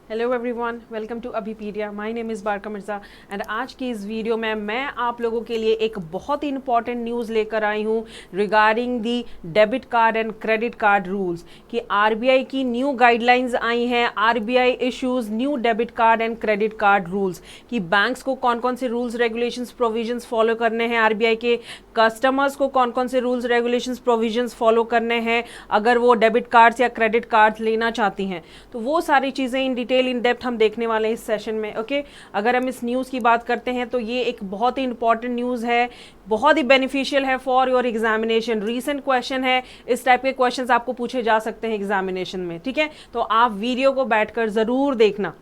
Hello everyone, welcome to Abhipedia. My name is Barka Mirza and आज की इस वीडियो में मैं आप लोगों के लिए एक बहुत ही इंपॉर्टेंट न्यूज़ लेकर आई हूँ regarding the debit card and credit card rules कि आरबीआई की न्यू गाइडलाइंस आई हैं। RBI issues new debit card and credit card rules कि बैंक्स को कौन कौन से रूल्स रेगुलेशंस प्रोविजंस फॉलो करने हैं, आरबीआई के कस्टमर्स को कौन कौन से रूल्स रेगुलेशंस प्रोविजंस फॉलो करने हैं अगर वो डेबिट कार्ड्स या क्रेडिट कार्ड्स लेना चाहती हैं। तो वो सारी चीज़ें इन डिटेल इन डेप्थ हम देखने वाले हैं इस सेशन में। ओके, अगर हम इस न्यूज़ की बात करते हैं तो ये एक बहुत ही इंपॉर्टेंट न्यूज़ है, बहुत ही बेनिफिशियल है for your examination. Recent question है, इस टाइप के क्वेश्चंस आपको पूछे जा सकते हैं एग्जामिनेशन में। ठीक है, तो आप वीडियो को बैठकर ज़रूर देखना।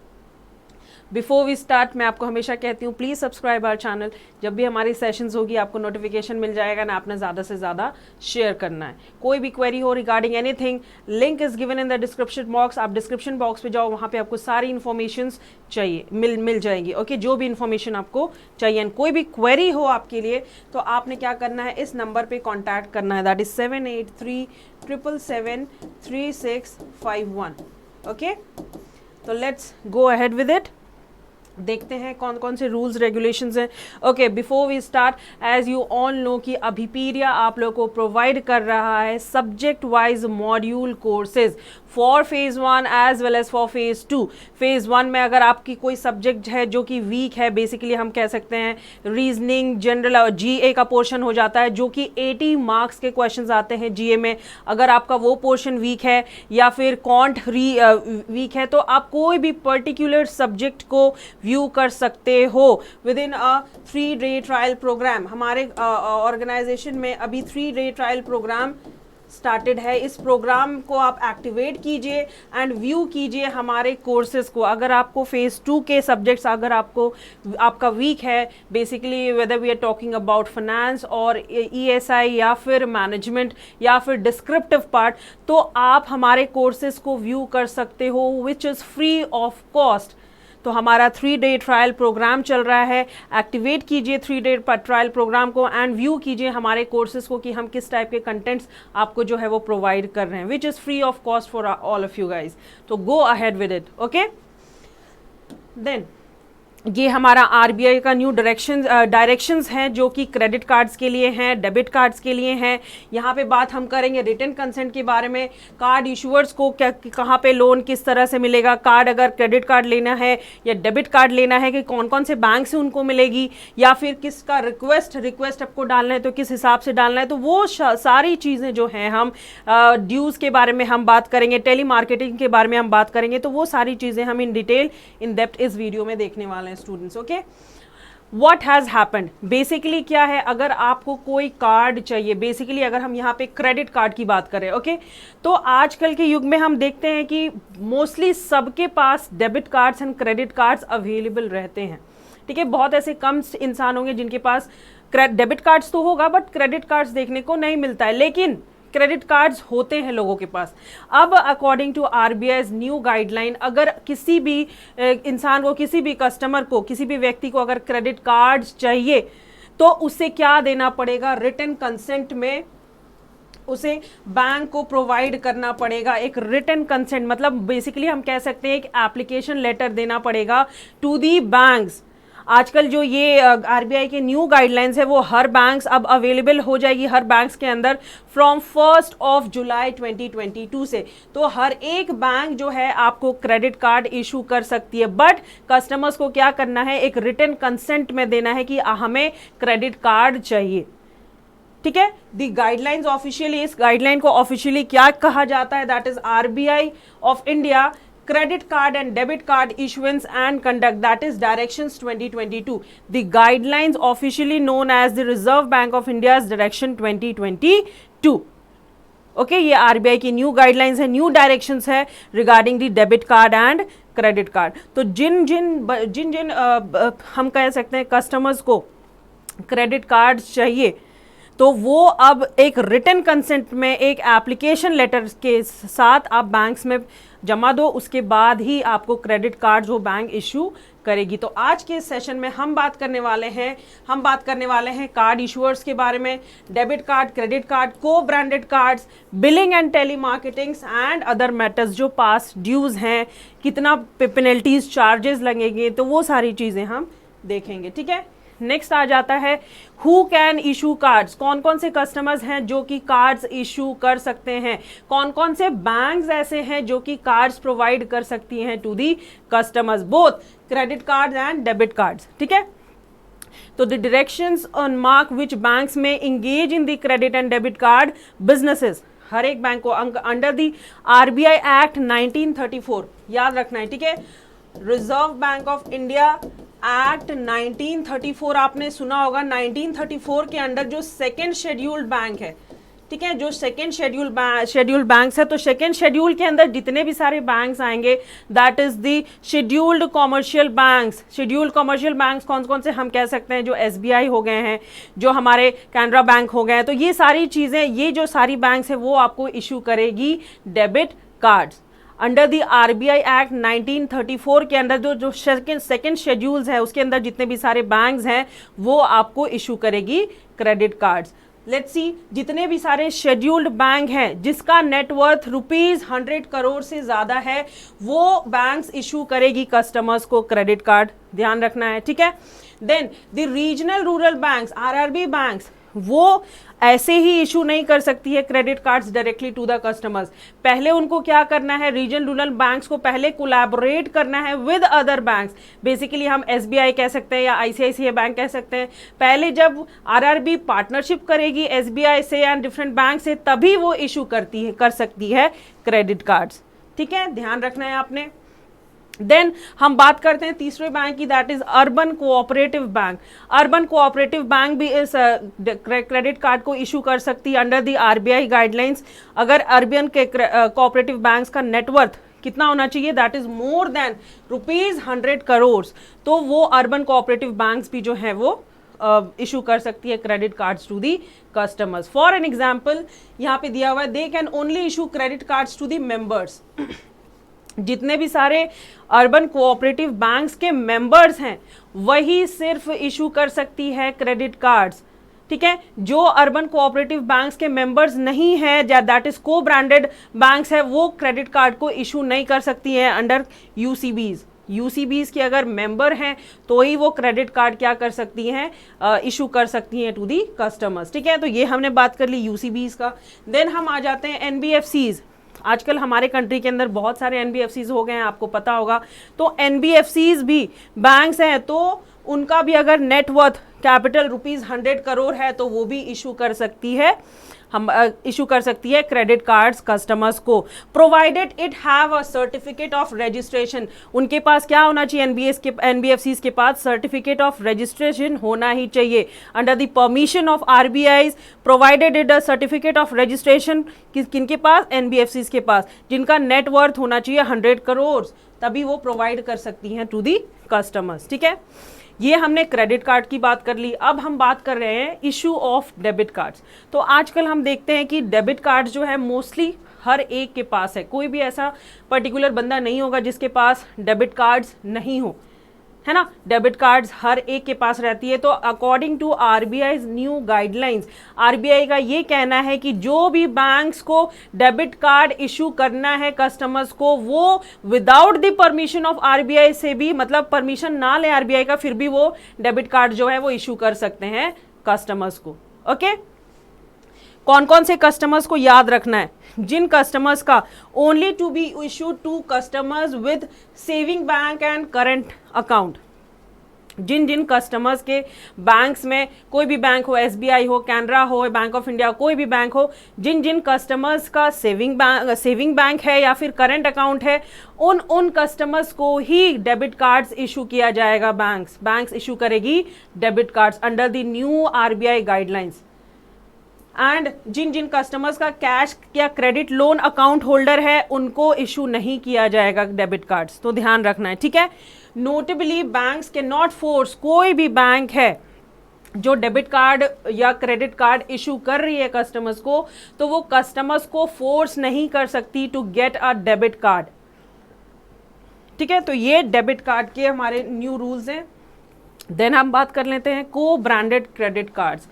बिफोर वी स्टार्ट, मैं आपको हमेशा कहती हूँ प्लीज़ सब्सक्राइब आवर चैनल। जब भी हमारी सेशंस होगी आपको नोटिफिकेशन मिल जाएगा ना, आपने ज़्यादा से ज़्यादा शेयर करना है। कोई भी क्वेरी हो regarding anything, link is given in the description box. आप डिस्क्रिप्शन बॉक्स पे जाओ, वहाँ पे आपको सारी इन्फॉर्मेशन चाहिए मिल जाएगी। ओके, जो भी इन्फॉर्मेशन आपको चाहिए एंड कोई भी क्वेरी हो आपके लिए तो आपने क्या करना है, इस नंबर पर कॉन्टैक्ट करना है, दैट इज़ 7837773651। ओके, तो let's go ahead with it. देखते हैं कौन कौन से रूल्स रेगुलेशंस हैं। Okay, before we start, as you all know कि अभिपीडिया आप लोग को प्रोवाइड कर रहा है subject wise module courses for phase 1 as well as for phase 2। Phase 1 में अगर आपकी कोई सब्जेक्ट है जो कि वीक है, बेसिकली हम कह सकते हैं रीजनिंग, जनरल और जीए का पोर्शन हो जाता है जो कि 80 मार्क्स के क्वेश्चंस आते हैं जीए में। अगर आपका वो पोर्शन वीक है या फिर कॉन्ट वीक है तो आप कोई भी पर्टिकुलर सब्जेक्ट को व्यू कर सकते हो विद इन अ 3-डे ट्रायल प्रोग्राम। हमारे ऑर्गेनाइजेशन में अभी 3-डे ट्रायल प्रोग्राम स्टार्टेड है। इस प्रोग्राम को आप एक्टिवेट कीजिए एंड व्यू कीजिए हमारे कोर्सेज को। अगर आपको फेज़ 2 के सब्जेक्ट्स अगर आपका वीक है, basically whether we are talking about finance और ईएसआई या फिर मैनेजमेंट या फिर डिस्क्रिप्टिव पार्ट, तो आप हमारे कोर्सेज को व्यू कर सकते हो विच इज़ फ्री ऑफ कॉस्ट। तो हमारा 3-डे ट्रायल प्रोग्राम चल रहा है। एक्टिवेट कीजिए 3-डे ट्रायल प्रोग्राम को एंड व्यू कीजिए हमारे कोर्सेज को कि हम किस टाइप के कंटेंट्स आपको जो है वो प्रोवाइड कर रहे हैं, which is free of cost for all of you guys. तो go ahead with it. Okay, then ये हमारा आरबीआई का न्यू डायरेक्शंस हैं जो कि क्रेडिट कार्ड्स के लिए हैं, डेबिट कार्ड्स के लिए हैं। यहाँ पे बात हम करेंगे रिटन कंसेंट के बारे में, कार्ड इशूअर्स को कहाँ पे लोन किस तरह से मिलेगा, कार्ड अगर क्रेडिट कार्ड लेना है या डेबिट कार्ड लेना है कि कौन कौन से बैंक से उनको मिलेगी, या फिर किसका रिक्वेस्ट आपको डालना है तो किस हिसाब से डालना है। तो वो सारी चीज़ें जो हैं, हम ड्यूज़ के बारे में हम बात करेंगे, टेली मार्केटिंग के बारे में हम बात करेंगे। तो वो सारी चीज़ें हम इन डिटेल इन डेप्थ इस वीडियो में देखने वाले हैं students. Okay, what has happened, basically क्या है, अगर आपको कोई कार्ड चाहिए, बेसिकली अगर हम यहाँ पे क्रेडिट कार्ड की बात करें, ओके, तो आजकल के युग में हम देखते हैं कि मोस्टली सबके पास debit cards and credit cards available रहते हैं। ठीक है, बहुत ऐसे कम इंसान होंगे जिनके पास डेबिट कार्ड्स तो होगा बट क्रेडिट कार्ड्स देखने को नहीं मिलता है, लेकिन क्रेडिट कार्ड्स होते हैं लोगों के पास। अब according to RBI new guideline, अगर किसी भी इंसान को, किसी भी कस्टमर को, किसी भी व्यक्ति को अगर क्रेडिट कार्ड्स चाहिए तो उसे क्या देना पड़ेगा, रिटन कंसेंट में उसे बैंक को प्रोवाइड करना पड़ेगा एक रिटन कंसेंट। मतलब बेसिकली हम कह सकते हैं एक एप्लीकेशन लेटर देना पड़ेगा टू दी बैंक्स। आजकल जो ये आरबीआई के न्यू गाइडलाइंस है वो हर बैंक्स अब अवेलेबल हो जाएगी, हर बैंक्स के अंदर फ्रॉम 1 जुलाई 2022 से। तो हर एक बैंक जो है आपको क्रेडिट कार्ड इशू कर सकती है, बट कस्टमर्स को क्या करना है, एक रिटन कंसेंट में देना है कि हमें क्रेडिट कार्ड चाहिए। ठीक है, दी गाइडलाइंस ऑफिशियली, इस गाइडलाइन को ऑफिशियली क्या कहा जाता है, that is RBI of India credit card and debit card issuance and conduct, that is directions 2022, the guidelines officially known as the Reserve Bank of India's direction 2022। Okay, ये RBI की new guidelines है, new directions है regarding the debit card and credit card. तो जिन जिन हम कह सकते हैं customers को क्रेडिट कार्ड चाहिए तो वो अब एक रिटन कंसेंट में एक एप्लीकेशन लेटर के साथ आप बैंक्स में जमा दो, उसके बाद ही आपको क्रेडिट कार्ड जो बैंक इशू करेगी। तो आज के सेशन में हम बात करने वाले हैं कार्ड इशूअर्स के बारे में, debit card, credit card, co-branded cards, billing and telemarketings and other matters, जो पास ड्यूज हैं, कितना पेनल्टीज चार्जेस लगेंगे, तो वो सारी चीज़ें हम देखेंगे। ठीक है, नेक्स्ट आ जाता है हु कैन इशू कार्ड्स, कौन कौन से कस्टमर्स हैं जो कि कार्ड्स इशू कर सकते हैं, कौन कौन से बैंक्स ऐसे हैं जो कि कार्ड्स प्रोवाइड कर सकती हैं to the customers, both credit cards and debit cards. ठीक है, तो the directions on mark which banks may engage in the credit and debit card businesses, हर एक बैंक को अंडर दी आरबीआई एक्ट 1934 याद रखना है। ठीक है, reserve bank of India act 1934 आपने सुना होगा। 1934 के अंडर जो सेकेंड शेड्यूल्ड बैंक है, ठीक है, जो सेकेंड शेड्यूल्ड बैंक्स है, तो सेकेंड शेड्यूल के अंदर जितने भी सारे बैंक्स आएंगे that is the scheduled commercial banks. Scheduled commercial banks कौन कौन से हम कह सकते हैं, जो एसबीआई हो गए हैं, जो हमारे कैनरा बैंक हो गए हैं, तो ये सारी चीज़ें, ये जो सारी बैंक्स है वो आपको इशू करेगी debit cards under the RBI act 1934 के अंदर। जो सेकेंड शेड्यूल्स है उसके अंदर जितने भी सारे बैंक्स हैं वो आपको इशू करेगी क्रेडिट कार्ड्स। लेट्स सी, जितने भी सारे शेड्यूल्ड बैंक हैं जिसका नेटवर्थ ₹100 करोड़ से ज़्यादा है, वो बैंक्स इशू करेगी कस्टमर्स को क्रेडिट कार्ड, ध्यान रखना है। ठीक है, then the regional rural banks, RRB banks, वो ऐसे ही इशू नहीं कर सकती है credit cards directly to the customers. पहले उनको क्या करना है, रीजनल रूरल बैंक्स को पहले कोलैबोरेट करना है विद अदर बैंक्स। बेसिकली हम एसबीआई कह सकते हैं या आईसीआईसीआई बैंक कह सकते हैं। पहले जब आरआरबी पार्टनरशिप करेगी एसबीआई से एंड डिफरेंट बैंक से, तभी वो इशू कर सकती है क्रेडिट कार्ड्स। ठीक है, ध्यान रखना है आपने। देन हम बात करते हैं तीसरे बैंक की, that is urban cooperative bank. Urban cooperative bank भी इस क्रेडिट कार्ड को इशू कर सकती है अंडर द आरबीआई गाइडलाइंस। अगर अर्बन के कोऑपरेटिव बैंक्स का नेटवर्थ कितना होना चाहिए, that is more than ₹100 crore, तो वो अर्बन कोऑपरेटिव बैंक्स भी जो है वो इशू कर सकती है credit cards to the customers. For an example यहाँ पे दिया हुआ है, they can only issue credit cards to the members. जितने भी सारे अर्बन कोऑपरेटिव बैंक्स के मेंबर्स हैं वही सिर्फ इशू कर सकती है क्रेडिट कार्ड्स। ठीक है, जो अर्बन कोऑपरेटिव बैंक्स के मेंबर्स नहीं है, दैट इज को ब्रांडेड बैंक्स है, वो क्रेडिट कार्ड को इशू नहीं कर सकती है अंडर यूसीबीज। यूसीबीज के अगर मेंबर हैं तो ही वो क्रेडिट कार्ड क्या कर सकती हैं, इशू कर सकती हैं टू दी कस्टमर्स। ठीक है, तो ये हमने बात कर ली यूसीबीज का। देन हम आ जाते हैं एनबीएफसीज। आजकल हमारे कंट्री के अंदर बहुत सारे एनबीएफसीज हो गए हैं, आपको पता होगा। तो एनबीएफसीज भी बैंक्स हैं, तो उनका भी अगर नेटवर्थ कैपिटल ₹100 करोड़ है तो वो भी इशू कर सकती है, हम इशू कर सकती है क्रेडिट कार्ड्स कस्टमर्स को, provided it have a certificate of registration. उनके पास क्या होना चाहिए, एनबीएफसीज के पास सर्टिफिकेट ऑफ रजिस्ट्रेशन होना ही चाहिए under the permission of RBI, provided it a certificate of registration. किनके पास, एनबीएफसीज के पास, जिनका नेटवर्थ होना चाहिए 100 करोड़, तभी वो प्रोवाइड कर सकती हैं टू दी कस्टमर्स। ठीक है, ये हमने क्रेडिट कार्ड की बात कर ली। अब हम बात कर रहे हैं इशू ऑफ डेबिट कार्ड्स। तो आजकल हम देखते हैं कि डेबिट कार्ड जो है मोस्टली हर एक के पास है, कोई भी ऐसा पर्टिकुलर बंदा नहीं होगा जिसके पास डेबिट कार्ड्स नहीं हो, है ना। डेबिट कार्ड्स हर एक के पास रहती है। तो according to RBI new guidelines, RBI का ये कहना है कि जो भी बैंक्स को डेबिट कार्ड इशू करना है कस्टमर्स को, वो without the permission of RBI से भी, मतलब परमिशन ना ले आरबीआई का, फिर भी वो डेबिट कार्ड जो है वो इशू कर सकते हैं कस्टमर्स को। ओके, कौन कौन से कस्टमर्स को याद रखना है, जिन कस्टमर्स का only to be issued to customers with saving bank and current account. जिन जिन कस्टमर्स के बैंक्स में, कोई भी बैंक हो, एसबीआई हो, कैनरा हो, बैंक ऑफ इंडिया, कोई भी बैंक हो, जिन जिन कस्टमर्स का सेविंग बैंक है या फिर करंट अकाउंट है, उन कस्टमर्स को ही डेबिट कार्ड्स इशू किया जाएगा। बैंक्स इशू करेगी debit cards under the new RBI guidelines. And जिन जिन कस्टमर्स का कैश या क्रेडिट लोन अकाउंट होल्डर है उनको इशू नहीं किया जाएगा डेबिट कार्ड्स, तो ध्यान रखना है। ठीक है, notably banks can not force, कोई भी बैंक है जो डेबिट कार्ड या क्रेडिट कार्ड इशू कर रही है कस्टमर्स को, तो वो कस्टमर्स को फोर्स नहीं कर सकती to get a debit card. ठीक है, तो ये डेबिट कार्ड के हमारे न्यू रूल्स हैं। देन हम बात कर लेते हैं को ब्रांडेड क्रेडिट कार्ड्स।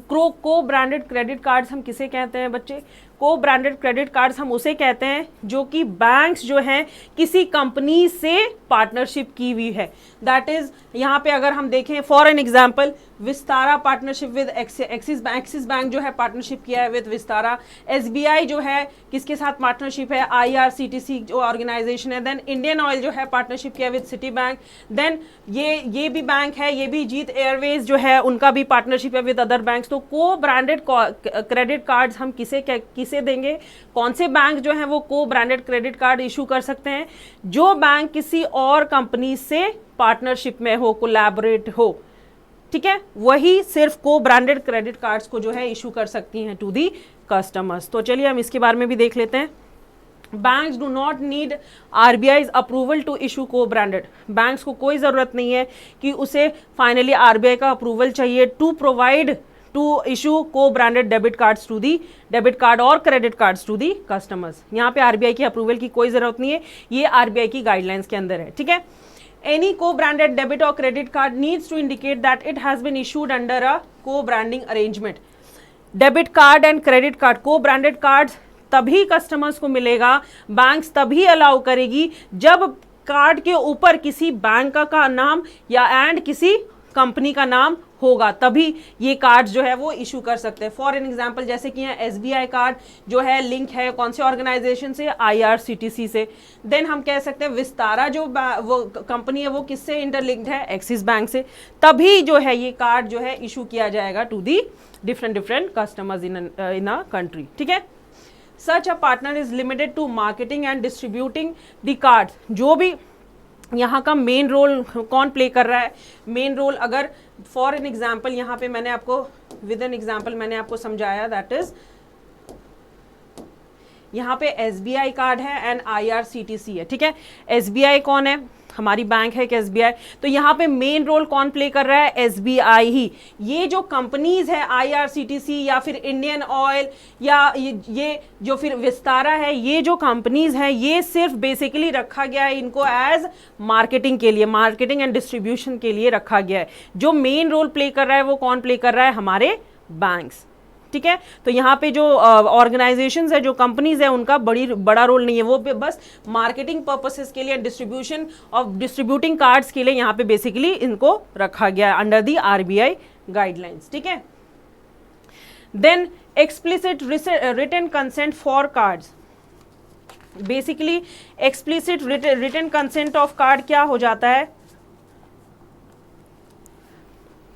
को ब्रांडेड क्रेडिट कार्ड्स हम किसे कहते हैं बच्चे? को ब्रांडेड क्रेडिट कार्ड्स हम उसे कहते हैं जो कि बैंक्स जो हैं किसी कंपनी से पार्टनरशिप की हुई है। दैट इज, यहाँ पे अगर हम देखें for an example, Vistara partnership with axis bank जो है पार्टनरशिप किया है विद विस्तारा। एसबीआई जो है किसके साथ पार्टनरशिप है? आईआरसीटीसी जो ऑर्गेनाइजेशन है। देन इंडियन ऑयल जो है पार्टनरशिप किया विद सिटी बैंक। देन ये भी बैंक है, ये भी जीत एयरवेज जो है उनका भी पार्टनरशिप है विद अदर बैंक्स। तो को ब्रांडेड क्रेडिट कार्ड्स हम किसे देंगे? कौन से बैंक जो हैं वो को ब्रांडेड क्रेडिट कार्ड इशू कर सकते हैं? जो बैंक किसी और कंपनी से पार्टनरशिप में हो, कोलैबोरेट हो, ठीक है, वही सिर्फ को ब्रांडेड क्रेडिट कार्ड्स को जो है इशू कर सकती हैं टू दी कस्टमर्स। तो चलिए हम इसके बारे में भी देख लेते हैं। Banks do not need RBI approval to issue co-branded. Banks को कोई ज़रूरत नहीं है कि उसे फाइनली आरबीआई का अप्रूवल चाहिए to issue co-branded debit cards to the debit card और credit cards to the customers. यहाँ पे आरबीआई की अप्रूवल की कोई ज़रूरत नहीं है, ये आरबीआई की गाइडलाइंस के अंदर है। ठीक है, any co-branded debit or credit card needs to indicate that it has been issued under a co-branding arrangement. Debit card and credit card, co-branded cards तभी कस्टमर्स को मिलेगा, बैंक्स तभी अलाउ करेगी जब कार्ड के ऊपर किसी बैंक का नाम या एंड किसी कंपनी का नाम होगा, तभी ये कार्ड जो है वो इशू कर सकते हैं। फॉर एन एग्जांपल जैसे कि यहाँ एसबीआई कार्ड जो है लिंक है कौन से ऑर्गेनाइजेशन से? आईआरसीटीसी से। देन हम कह सकते हैं विस्तारा जो वो कंपनी है वो किससे इंटरलिंक्ड है? एक्सिस बैंक से। तभी जो है ये कार्ड जो है इशू किया जाएगा to the different customers in a country. ठीक है, such a partner is limited to marketing and distributing the card. जो भी यहाँ का मेन रोल कौन प्ले कर रहा है? मेन रोल अगर फॉर एन एग्जाम्पल यहाँ पे मैंने आपको विद एन एग्जाम्पल मैंने आपको समझाया, दैट इज यहाँ पे एसबीआई कार्ड है एंड आईआरसीटीसी है। ठीक है, एसबीआई कौन है? हमारी बैंक है कि एसबीआई। तो यहाँ पे मेन रोल कौन प्ले कर रहा है? एसबीआई ही। ये जो कंपनीज है आईआरसीटीसी या फिर इंडियन ऑयल या ये जो फिर विस्तारा है, ये जो कंपनीज हैं ये सिर्फ बेसिकली रखा गया है इनको एज मार्केटिंग के लिए, मार्केटिंग एंड डिस्ट्रीब्यूशन के लिए रखा गया है। जो मेन रोल प्ले कर रहा है वो कौन प्ले कर रहा है? हमारे बैंक्स। ठीक है, तो यहाँ पे जो ऑर्गेनाइजेशंस है, जो कंपनीज है, उनका बड़ा रोल नहीं है, वो बस मार्केटिंग पर्पसेस के लिए, डिस्ट्रीब्यूशन ऑफ डिस्ट्रीब्यूटिंग कार्ड्स के लिए यहाँ पे बेसिकली इनको रखा गया है अंडर दी आरबीआई गाइडलाइंस। ठीक है, then explicit written consent for cards. Basically explicit written consent of card क्या हो जाता है?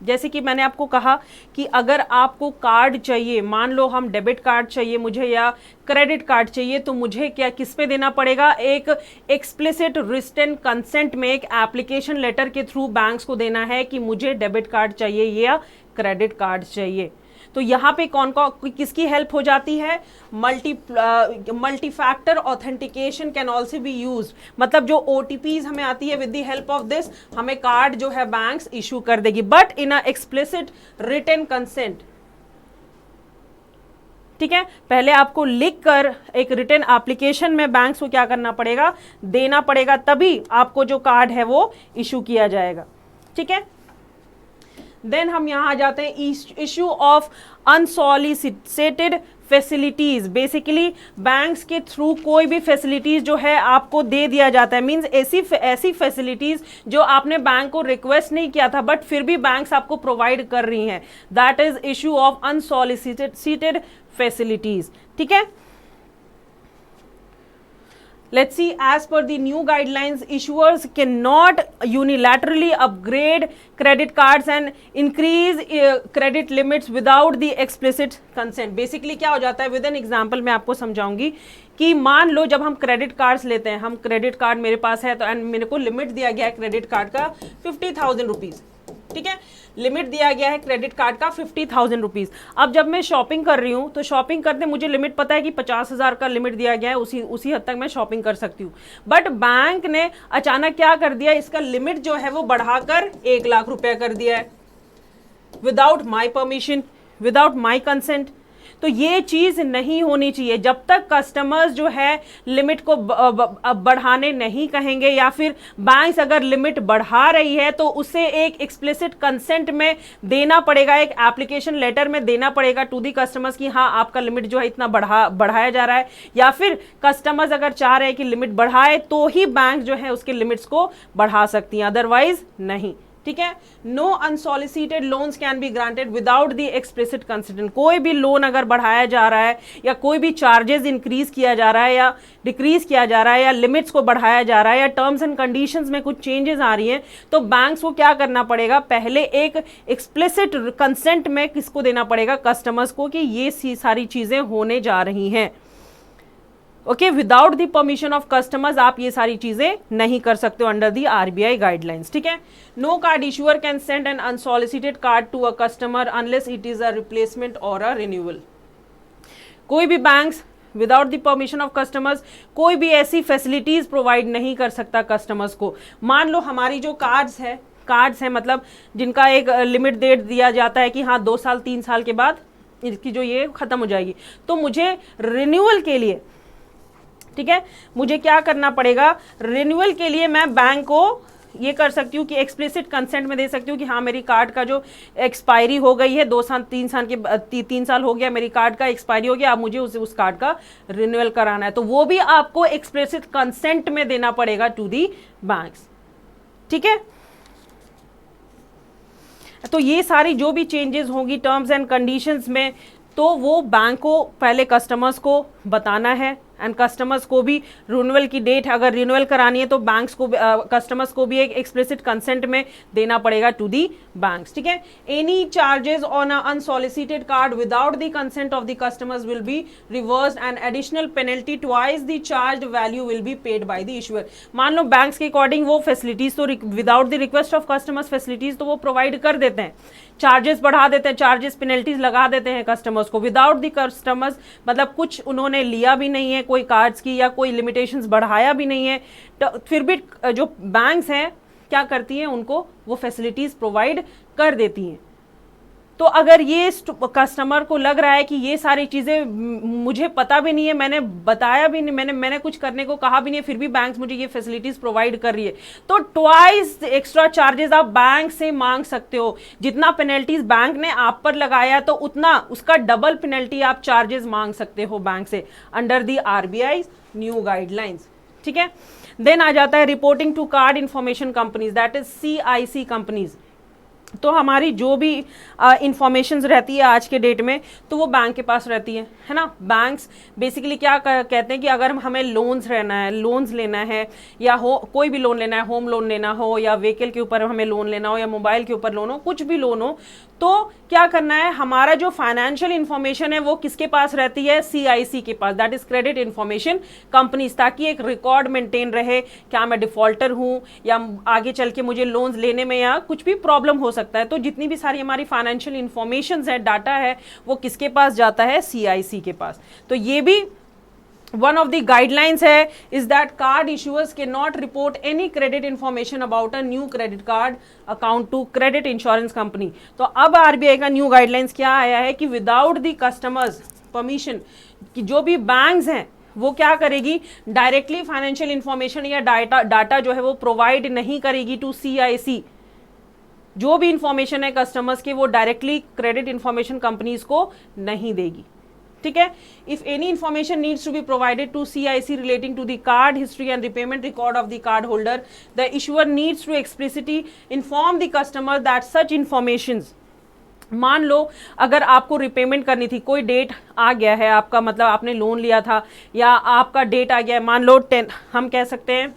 जैसे कि मैंने आपको कहा कि अगर आपको कार्ड चाहिए, मान लो हम डेबिट कार्ड चाहिए मुझे या क्रेडिट कार्ड चाहिए, तो मुझे क्या किस पे देना पड़ेगा? एक एक्सप्लिसिट रिटन कंसेंट में एक एप्लीकेशन लेटर के थ्रू बैंक्स को देना है कि मुझे डेबिट कार्ड चाहिए या क्रेडिट कार्ड चाहिए। तो यहाँ पे कौन किसकी हेल्प हो जाती है? Multi factor authentication can also be used. मतलब जो OTPs हमें आती है with the help of this हमें कार्ड जो है बैंक्स इशू कर देगी, but in a explicit written consent. ठीक है, पहले आपको लिख कर एक रिटन एप्लीकेशन में बैंक्स को क्या करना पड़ेगा? देना पड़ेगा, तभी आपको जो कार्ड है वो इशू किया जाएगा। ठीक है, देन हम यहां आ जाते हैं issue of unsolicited facilities. Basically banks के थ्रू कोई भी फैसिलिटीज जो है आपको दे दिया जाता है, मींस ऐसी फैसिलिटीज जो आपने बैंक को रिक्वेस्ट नहीं किया था बट फिर भी बैंक्स आपको प्रोवाइड कर रही हैं, that is issue of unsolicited facilities. ठीक है, let's see, as per the new guidelines, issuers cannot unilaterally upgrade credit cards and increase credit limits without the explicit consent. Basically क्या हो जाता है? विद एन एग्जाम्पल मैं आपको समझाऊंगी कि मान लो जब हम क्रेडिट कार्ड्स लेते हैं, हम क्रेडिट कार्ड मेरे पास है तो एंड मेरे को लिमिट दिया गया है क्रेडिट कार्ड का 50,000 रुपीज़। ठीक है, लिमिट दिया गया है क्रेडिट कार्ड का 50,000 रुपीज़। अब जब मैं शॉपिंग कर रही हूँ तो शॉपिंग करते मुझे लिमिट पता है कि 50,000 का लिमिट दिया गया है, उसी हद तक मैं शॉपिंग कर सकती हूँ। बट बैंक ने अचानक क्या कर दिया? इसका लिमिट जो है वो बढ़ाकर 1 लाख रुपया कर दिया है। Without my permission, without my consent. तो ये चीज नहीं होनी चाहिए। जब तक कस्टमर्स जो है लिमिट को बढ़ाने नहीं कहेंगे, या फिर बैंक्स अगर लिमिट बढ़ा रही है तो उसे एक एक्सप्लिसिट कंसेंट में देना पड़ेगा, एक एप्लीकेशन लेटर में देना पड़ेगा टू दी कस्टमर्स कि हाँ आपका लिमिट जो है इतना बढ़ाया जा रहा है, या फिर कस्टमर्स अगर चाह रहे हैं कि लिमिट बढ़ाए तो ही बैंक जो है उसके लिमिट्स को बढ़ा सकती हैं, अदरवाइज नहीं। ठीक है, no unsolicited loans can be granted without the explicit consent. कोई भी लोन अगर बढ़ाया जा रहा है या कोई भी चार्जेस इंक्रीज किया जा रहा है या डिक्रीज किया जा रहा है या लिमिट्स को बढ़ाया जा रहा है या टर्म्स एंड कंडीशंस में कुछ चेंजेस आ रही हैं, तो बैंक्स को क्या करना पड़ेगा, पहले एक एक्सप्लिसिट कंसेंट में किसको देना पड़ेगा, कस्टमर्स को, कि ये सारी चीजें होने जा रही हैं। Okay, without the permission of customers आप ये सारी चीजें नहीं कर सकते हो अंडर द आरबीआई गाइडलाइंस। ठीक है, no card issuer can send an unsolicited card to a customer unless it is a replacement और अ रिन्यूअल। कोई भी banks without the permission of customers कोई भी ऐसी फैसिलिटीज प्रोवाइड नहीं कर सकता कस्टमर्स को। मान लो हमारी जो कार्ड्स है मतलब जिनका एक लिमिट डेट दिया जाता है कि हाँ 2 साल 3 साल के बाद इसकी जो ये खत्म हो जाएगी, तो मुझे रिन्यूअल के लिए, ठीक है, मुझे क्या करना पड़ेगा, रिन्यूअल के लिए मैं बैंक को ये कर सकती हूँ कि एक्सप्लिसिट कंसेंट में दे सकती हूँ कि हाँ मेरी कार्ड का जो एक्सपायरी हो गई है 2 साल 3 साल के 3 साल हो गया, मेरी कार्ड का एक्सपायरी हो गया, अब मुझे उस कार्ड का रिन्यूअल कराना है, तो वो भी आपको एक्सप्लिसिट कंसेंट में देना पड़ेगा टू दी बैंक्स। ठीक है, तो ये सारी जो भी चेंजेस होंगी टर्म्स एंड कंडीशंस में, तो वो बैंक को पहले कस्टमर्स को बताना है, एंड कस्टमर्स को भी रिन्यूअल की डेट अगर रिन्यूअल करानी है तो बैंक्स को कस्टमर्स को भी एक एक्सप्लिसिट कंसेंट में देना पड़ेगा टू दी बैंक्स। ठीक है, any charges on a unsolicited card without the consent of the customers will be reversed and additional penalty twice the charged value will be paid by the issuer. मान लो banks के according वो facilities तो without the request of customers facilities तो वो provide कर देते हैं, charges बढ़ा देते हैं, चार्जेस पेनल्टीज लगा देते हैं कस्टमर्स को विदाउट द कस्टमर्स, मतलब कुछ उन्होंने लिया भी नहीं है कोई कार्ड्स की या कोई लिमिटेशंस बढ़ाया भी नहीं है, तो फिर भी जो बैंक्स हैं क्या करती हैं, उनको वो फैसिलिटीज प्रोवाइड कर देती हैं। तो अगर ये कस्टमर को लग रहा है कि ये सारी चीज़ें मुझे पता भी नहीं है, मैंने बताया भी नहीं, मैंने कुछ करने को कहा भी नहीं है, फिर भी बैंक्स मुझे ये फैसिलिटीज़ प्रोवाइड कर रही है, तो ट्वाइस एक्स्ट्रा चार्जेस आप बैंक से मांग सकते हो। जितना पेनल्टीज बैंक ने आप पर लगाया तो उतना उसका डबल पेनल्टी आप चार्जेस मांग सकते हो बैंक से under the RBI new guidelines. ठीक है, देन आ जाता है reporting to card information companies, that is CIC companies. तो हमारी जो भी इंफॉर्मेशन रहती है आज के डेट में तो वो बैंक के पास रहती है ना। बैंक्स बेसिकली क्या कहते हैं कि अगर हमें लोन्स लेना है या कोई भी लोन लेना है, होम लोन लेना हो या व्हीकल के ऊपर हमें लोन लेना हो या मोबाइल के ऊपर लोन हो, कुछ भी लोन हो, तो क्या करना है, हमारा जो फाइनेंशियल इंफॉर्मेशन है वो किसके पास रहती है, CIC के पास, that is credit information companies, ताकि एक रिकॉर्ड मेंटेन रहे, क्या मैं डिफॉल्टर हूँ या आगे चल के मुझे लोन्स लेने में या कुछ भी प्रॉब्लम हो सकता है। तो जितनी भी सारी हमारी फाइनेंशियल इंफॉर्मेशन है, डाटा है, वो किसके पास जाता है, CIC के पास। तो ये भी one of the guidelines है is that card issuers cannot report any credit information about a new credit card account to credit insurance company। तो अब RBI का न्यू गाइडलाइंस क्या आया है कि विदाउट द कस्टमर्स परमिशन कि जो भी बैंक्स हैं वो क्या करेगी, डायरेक्टली फाइनेंशियल इंफॉर्मेशन या डाटा जो है वो प्रोवाइड नहीं करेगी टू CIC। जो भी इंफॉर्मेशन है कस्टमर्स के वो डायरेक्टली क्रेडिट इंफॉर्मेशन कंपनीज को नहीं देगी। ठीक है, if any information needs to be provided to CIC relating to the card history and repayment record of the card holder, the issuer needs to explicitly inform the customer that such information. मान लो अगर आपको repayment करनी थी, कोई date आ गया है आपका, मतलब आपने लोन लिया था या आपका डेट आ गया है, मान लो 10, हम कह सकते हैं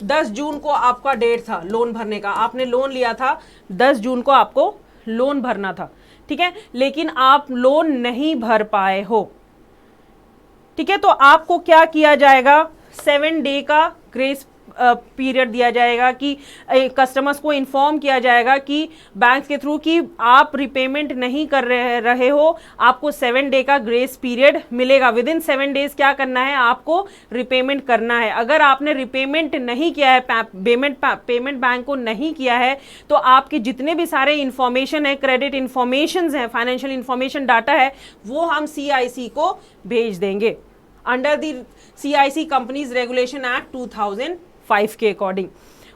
10 जून को आपका डेट था लोन भरने का, आपने लोन लिया था 10 जून को आपको लोन भरना था, ठीक है, लेकिन आप लोन नहीं भर पाए हो, ठीक है, तो आपको क्या किया जाएगा, 7 डे का ग्रेस पीरियड दिया जाएगा कि कस्टमर्स को इन्फॉर्म किया जाएगा कि बैंक के थ्रू कि आप रिपेमेंट नहीं कर रहे हो, आपको 7 डे का ग्रेस पीरियड मिलेगा। विद इन 7 डेज क्या करना है, आपको रिपेमेंट करना है। अगर आपने रिपेमेंट नहीं किया है, पेमेंट बैंक को नहीं किया है, तो आपके जितने भी सारे इंफॉर्मेशन है, क्रेडिट इंफॉर्मेशन है, फाइनेंशियल इंफॉर्मेशन डाटा है, वो हम CIC को भेज देंगे under the CIC companies regulation act 2005 के अकॉर्डिंग।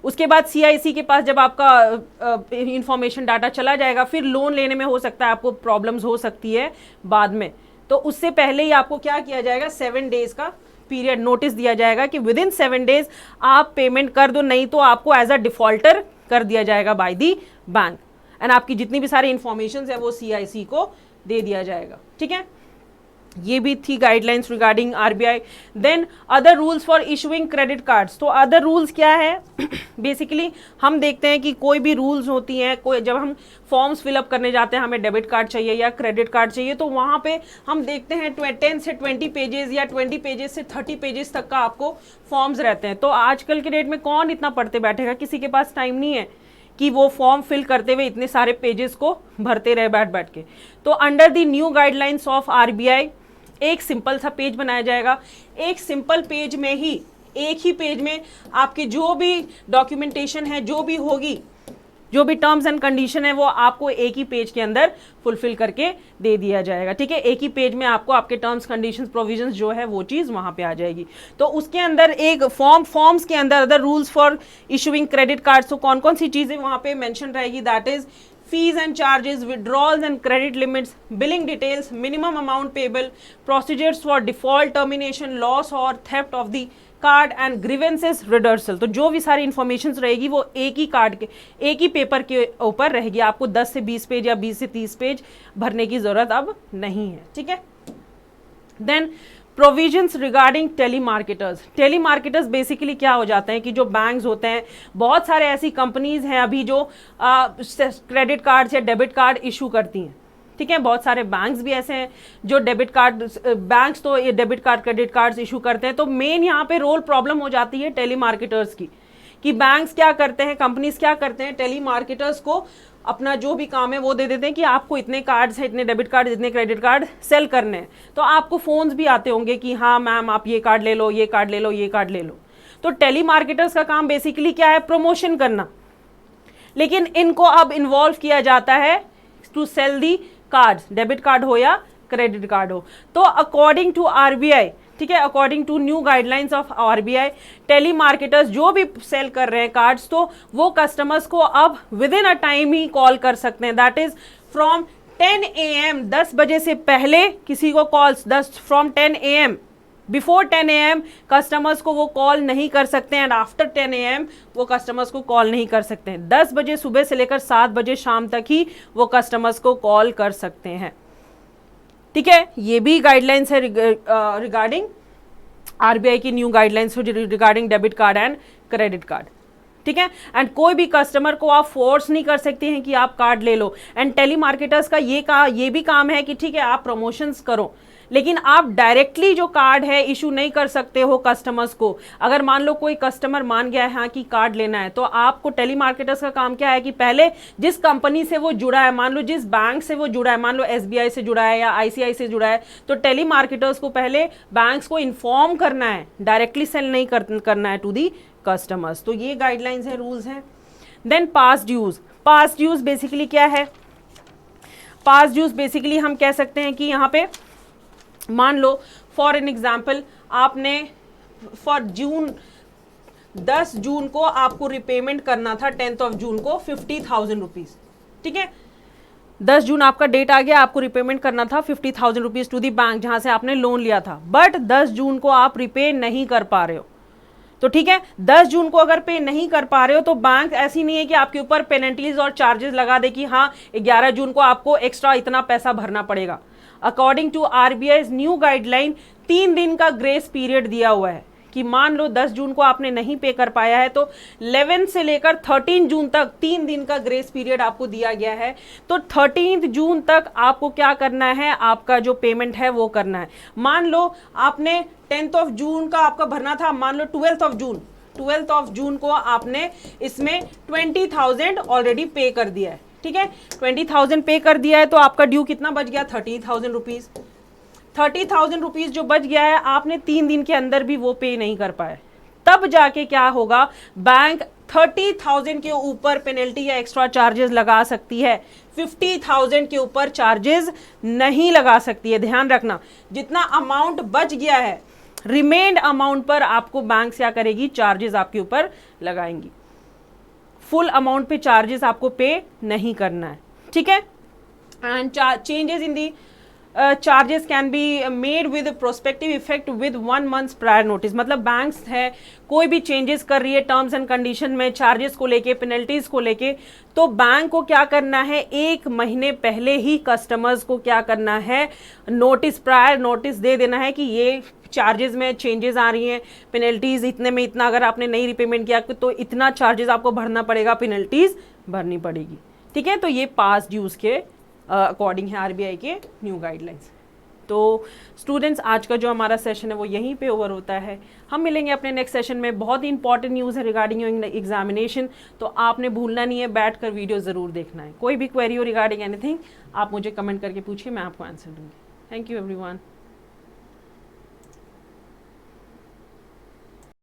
उसके बाद CIC के पास जब आपका इंफॉर्मेशन डाटा चला जाएगा, फिर लोन लेने में हो सकता है आपको प्रॉब्लम्स हो सकती है बाद में, तो उससे पहले ही आपको क्या किया जाएगा, 7 डेज का पीरियड नोटिस दिया जाएगा कि विद इन 7 डेज आप पेमेंट कर दो, नहीं तो आपको एज अ डिफॉल्टर कर दिया जाएगा बाय दी बैंक, एंड आपकी जितनी भी सारी इंफॉर्मेशन है वो CIC को दे दिया जाएगा। ठीक है, ये भी थी guidelines regarding RBI। Then other rules for issuing credit cards. तो अदर रूल्स क्या है बेसिकली हम देखते हैं कि कोई भी रूल्स होती हैं, कोई जब हम फॉर्म्स फिलअप करने जाते हैं, हमें डेबिट कार्ड चाहिए या क्रेडिट कार्ड चाहिए, तो वहाँ पे हम देखते हैं 10 से 20 पेजेस या 20 पेजेस से 30 पेजेस तक का आपको फॉर्म्स रहते हैं। तो आजकल के डेट में कौन इतना पढ़ते बैठेगा, किसी के पास टाइम नहीं है कि वो फॉर्म फिल करते हुए इतने सारे पेजेस को भरते रहे बैठ के। तो under the new guidelines of RBI एक सिंपल सा पेज बनाया जाएगा। एक सिंपल पेज में ही, एक ही पेज में आपके जो भी डॉक्यूमेंटेशन है, जो भी होगी, जो भी टर्म्स एंड कंडीशन है, वो आपको एक ही पेज के अंदर फुलफिल करके दे दिया जाएगा। ठीक है, एक ही पेज में आपको आपके टर्म्स कंडीशंस प्रोविजंस जो है वो चीज़ वहाँ पे आ जाएगी। तो उसके अंदर एक फॉर्म्स के अंदर other rules for issuing credit cards, तो कौन कौन सी चीज़ें वहाँ पे मेंशन रहेगी, that is fees and charges, withdrawals and credit limits, billing details, minimum amount payable, procedures for default, termination, loss or theft of the card and grievances redressal. तो जो भी सारी इंफॉर्मेशन रहेगी वो एक ही कार्ड के, एक ही पेपर के ऊपर रहेगी। आपको 10 से 20 पेज या 20 से 30 पेज भरने की जरूरत अब नहीं है। ठीक है, then provisions regarding telemarketers basically क्या हो जाते हैं कि जो बैंक्स होते हैं, बहुत सारे ऐसी कंपनीज हैं अभी जो क्रेडिट कार्ड या डेबिट कार्ड इशू करती हैं। ठीक है, बहुत सारे बैंक्स भी ऐसे हैं जो डेबिट कार्ड, बैंक्स तो ये debit card credit cards issue करते हैं। तो मेन यहाँ पे रोल प्रॉब्लम हो जाती है टेलीमार्केटर्स की, कि बैंक्स क्या करते हैं, कंपनीज क्या करते हैं, टेलीमार्केटर्स को अपना जो भी काम है वो दे देते हैं कि आपको इतने कार्ड्स हैं, इतने डेबिट कार्ड, इतने क्रेडिट कार्ड सेल करने हैं। तो आपको फोन्स भी आते होंगे कि हाँ मैम आप ये कार्ड ले लो, ये कार्ड ले लो, ये कार्ड ले लो। तो टेलीमार्केटर्स का काम बेसिकली क्या है, प्रमोशन करना। लेकिन इनको अब इन्वॉल्व किया जाता है to sell the cards, debit card हो या क्रेडिट कार्ड हो। तो अकॉर्डिंग टू RBI, ठीक है, according to new guidelines of RBI, telemarketers जो भी सेल कर रहे हैं कार्ड्स, तो वो कस्टमर्स को अब with in a time he call कर सकते हैं। दैट इज फ्रॉम 10 AM, 10 बजे से पहले किसी को calls, from 10 AM, before 10 AM customers को वो कॉल नहीं कर सकते हैं, एंड आफ्टर 10 AM वो कस्टमर्स को कॉल नहीं कर सकते हैं। 10 बजे सुबह से लेकर 7 बजे शाम तक ही वो कस्टमर्स को कॉल कर सकते हैं। ठीक है, ये भी गाइडलाइंस है रिगार्डिंग RBI की new guidelines regarding debit card and credit card. ठीक है, एंड कोई भी कस्टमर को आप फोर्स नहीं कर सकते हैं कि आप कार्ड ले लो। एंड टेलीमार्केटर्स का ये भी काम है कि ठीक है आप प्रमोशंस करो, लेकिन आप डायरेक्टली जो कार्ड है इशू नहीं कर सकते हो कस्टमर्स को। अगर मान लो कोई कस्टमर मान गया है हाँ कि कार्ड लेना है, तो आपको टेलीमार्केटर्स का काम क्या है कि पहले जिस कंपनी से वो जुड़ा है, मान लो जिस बैंक से वो जुड़ा है, मान लो SBI से जुड़ा है या ICI से जुड़ा है, तो टेलीमार्केटर्स को पहले बैंक्स को इन्फॉर्म करना है, डायरेक्टली सेल नहीं करना है टू दी कस्टमर्स। तो ये गाइडलाइंस है, रूल्स हैं। देन पास्ट ड्यूज बेसिकली क्या है, पास्ट ड्यूज बेसिकली हम कह सकते हैं कि यहाँ पे मान लो फॉर एन एग्जाम्पल आपने फॉर 10 जून को आपको रिपेमेंट करना था, 10 जून को 50,000 रुपीज। ठीक है, 10 जून आपका डेट आ गया, आपको रिपेमेंट करना था 50,000 रुपीज टू दी बैंक जहां से आपने लोन लिया था, बट 10 जून को आप रिपे नहीं कर पा रहे हो। तो ठीक है, 10 जून को अगर पे नहीं कर पा रहे हो तो बैंक ऐसी नहीं है कि आपके ऊपर पेनल्टीज और चार्जेस लगा दे कि हाँ 11 जून को आपको एक्स्ट्रा इतना पैसा भरना पड़ेगा। According to RBI's new guideline 3 दिन का ग्रेस पीरियड दिया हुआ है कि मान लो 10 जून को आपने नहीं पे कर पाया है तो 11 से लेकर 13 जून तक 3 दिन का ग्रेस पीरियड आपको दिया गया है। तो 13 जून तक आपको क्या करना है, आपका जो पेमेंट है वो करना है। मान लो आपने 10 जून का आपका भरना था, मान लो 12 जून 12th ऑफ जून को आपने इसमें 20,000 ऑलरेडी पे कर दिया है, ठीक है, 20,000 पे कर दिया है, तो आपका ड्यू कितना बच गया, 30,000 रुपीज। 30,000 रुपीज जो बच गया है, आपने 3 दिन के अंदर भी वो पे नहीं कर पाए, तब जाके क्या होगा, बैंक 30,000 के ऊपर पेनल्टी या एक्स्ट्रा चार्जेस लगा सकती है, 50,000 के ऊपर चार्जेस नहीं लगा सकती है। ध्यान रखना, जितना अमाउंट बच गया है, रिमेन्ड अमाउंट पर आपको बैंक क्या करेगी, चार्जेस आपके ऊपर लगाएंगी। फुल अमाउंट पे चार्जेस आपको पे नहीं करना है, ठीक है। And changes in the charges can be made with prospective effect with 1 month prior notice. मतलब बैंक्स है कोई भी चेंजेस कर रही है टर्म्स एंड कंडीशन में, चार्जेस को लेके, पेनल्टीज को लेके, तो बैंक को क्या करना है, 1 महीने पहले ही कस्टमर्स को क्या करना है, नोटिस, प्रायर नोटिस दे देना है कि ये चार्जेस में चेंजेस आ रही हैं, पेनल्टीज इतने में इतना, अगर आपने नहीं रिपेमेंट किया तो इतना चार्जेस आपको भरना पड़ेगा, पेनल्टीज भरनी पड़ेगी, ठीक है। तो ये पास ड्यूज के अकॉर्डिंग है आरबीआई के न्यू गाइडलाइंस। तो स्टूडेंट्स, आज का जो हमारा सेशन है वो यहीं पे ओवर होता है। हम मिलेंगे अपने नेक्स्ट सेशन में। बहुत ही इंपॉर्टेंट न्यूज़ है रिगार्डिंग योर एग्जामिनेशन, तो आपने भूलना नहीं है, बैठ कर वीडियो ज़रूर देखना है। कोई भी क्वेरी हो रिगार्डिंग एनीथिंग, आप मुझे कमेंट करके पूछिए, मैं आपको आंसर दूंगी। Thank you everyone.